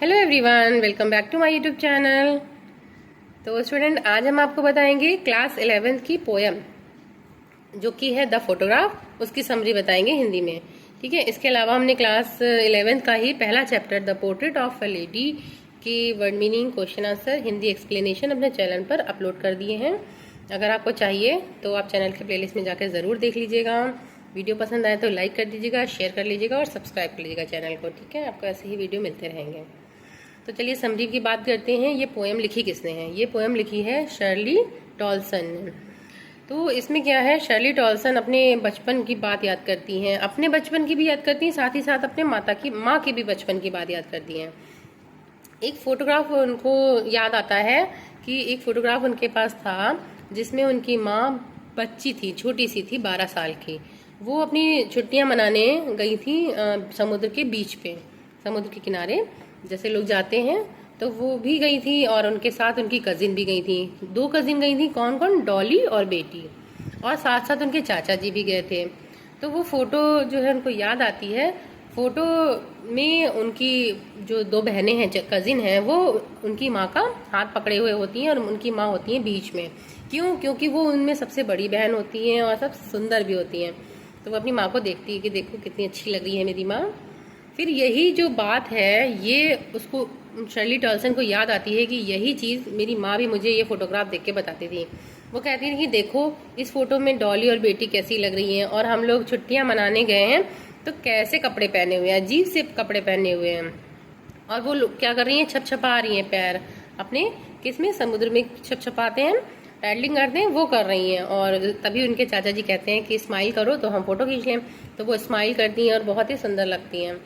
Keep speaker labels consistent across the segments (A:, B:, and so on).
A: Hello everyone, welcome back to my YouTube channel. तो student, आज हम आपको बताएंगे क्लास 11th की पोयम जो कि है द फोटोग्राफ, उसकी समरी बताएंगे हिंदी में। ठीक है। इसके अलावा हमने क्लास 11th का ही पहला chapter the portrait of a lady की word meaning, question answer, Hindi explanation अपने चैनल पर अपलोड कर दिए हैं। अगर आपको चाहिए तो आप चैनल के प्लेलिस्ट में जाकर ज़रूर देख लीजिएगा। वीडियो पसंद आए तो लाइक कर दीजिएगा, शेयर कर लीजिएगा और सब्सक्राइब कर लीजिएगा चैनल को। ठीक है, आपको ऐसे ही वीडियो मिलते रहेंगे। तो चलिए समरी की बात करते हैं। ये पोएम लिखी किसने है? ये पोएम लिखी है शर्ली टॉलसन ने। तो इसमें क्या है, शर्ली टॉलसन अपने बचपन की बात याद करती हैं, अपने बचपन की भी याद करती हैं, साथ ही साथ अपने माँ की भी बचपन की बात याद करती हैं। एक फोटोग्राफ उनको याद आता है कि एक फोटोग्राफ उनके पास था जिसमें उनकी माँ बच्ची थी, छोटी सी थी, 12 साल की। वो अपनी छुट्टियां मनाने गई थी समुद्र के बीच पे, समुद्र के किनारे जैसे लोग जाते हैं, तो वो भी गई थी और उनके साथ उनकी कजिन भी गई थी। 2 कजिन गई थी। कौन कौन? डॉली और बेटी, और साथ साथ उनके चाचा जी भी गए थे। तो वो फोटो जो है उनको याद आती है। फोटो में उनकी जो 2 बहनें हैं, कजिन हैं, वो उनकी माँ का हाथ पकड़े हुए होती हैं और उनकी माँ होती है बीच में। क्यों? क्योंकि वो उनमें सबसे बड़ी बहन होती हैं और सब सुंदर भी होती हैं। तो वो अपनी माँ को देखती है कि देखो कितनी अच्छी लग रही है मेरी माँ। फिर यही जो बात है, ये उसको शर्ली टॉलसन को याद आती है कि यही चीज़ मेरी माँ भी मुझे ये फोटोग्राफ देख के बताती थी। वो कहती थी कि देखो इस फोटो में डॉली और बेटी कैसी लग रही हैं, और हम लोग छुट्टियां मनाने गए हैं तो कैसे कपड़े पहने हुए हैं, अजीब से कपड़े पहने हुए हैं। और वो क्या कर रही हैं? छपछपा रही हैं पैर अपने, किसमें? समुद्र में छपछपाते हैं, पैडलिंग करते हैं, वो कर रही हैं। और तभी उनके चाचा जी कहते हैं कि स्माइल करो तो हम फोटो खींच लें। तो वो स्माइल करती हैं और बहुत ही सुंदर लगती हैं।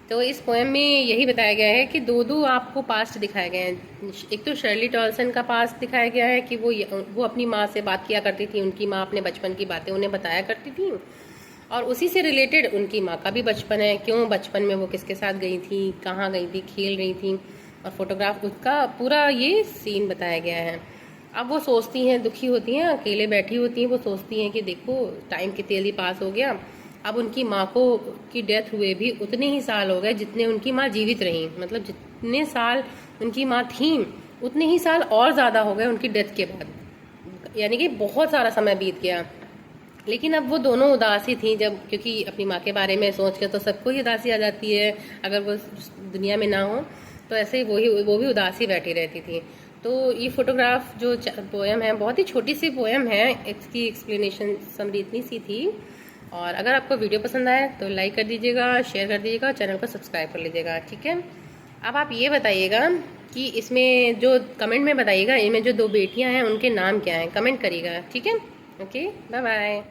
A: तो इस पोएम में यही बताया गया है कि दो आपको पास्ट दिखाए गए हैं। एक तो शर्ली टॉलसन का पास्ट दिखाया गया है कि वो अपनी माँ से बात किया करती थी, उनकी माँ अपने बचपन की बातें उन्हें बताया करती थी, और उसी से रिलेटेड उनकी माँ का भी बचपन है। क्यों बचपन में वो किसके साथ गई थी, कहाँ गई थी, खेल रही थी, और फोटोग्राफ उसका पूरा ये सीन बताया गया है। अब वो सोचती हैं, दुखी होती हैं, अकेले बैठी होती हैं, वो सोचती हैं कि देखो टाइम कितनी जल्दी पास हो गया। अब उनकी माँ को की डेथ हुए भी उतने ही साल हो गए जितने उनकी माँ जीवित रही। मतलब जितने साल उनकी माँ थी उतने ही साल और ज़्यादा हो गए उनकी डेथ के बाद, यानी कि बहुत सारा समय बीत गया। लेकिन अब वो दोनों उदासी थी, जब क्योंकि अपनी माँ के बारे में सोच के तो सबको ही उदासी आ जाती है, अगर वो दुनिया में ना हो तो ऐसे ही वो भी उदासी बैठी रहती थी। तो ये फोटोग्राफ जो पोएम है, बहुत ही छोटी सी पोएम है, इसकी एक्सप्लेनेशन समरी इतनी सी थी। और अगर आपको वीडियो पसंद आए तो लाइक कर दीजिएगा, शेयर कर दीजिएगा, चैनल को सब्सक्राइब कर लीजिएगा। ठीक है। अब आप ये बताइएगा कि इसमें जो कमेंट में बताइएगा, इनमें जो 2 बेटियां हैं उनके नाम क्या हैं, कमेंट करिएगा। ठीक है। Okay, bye bye.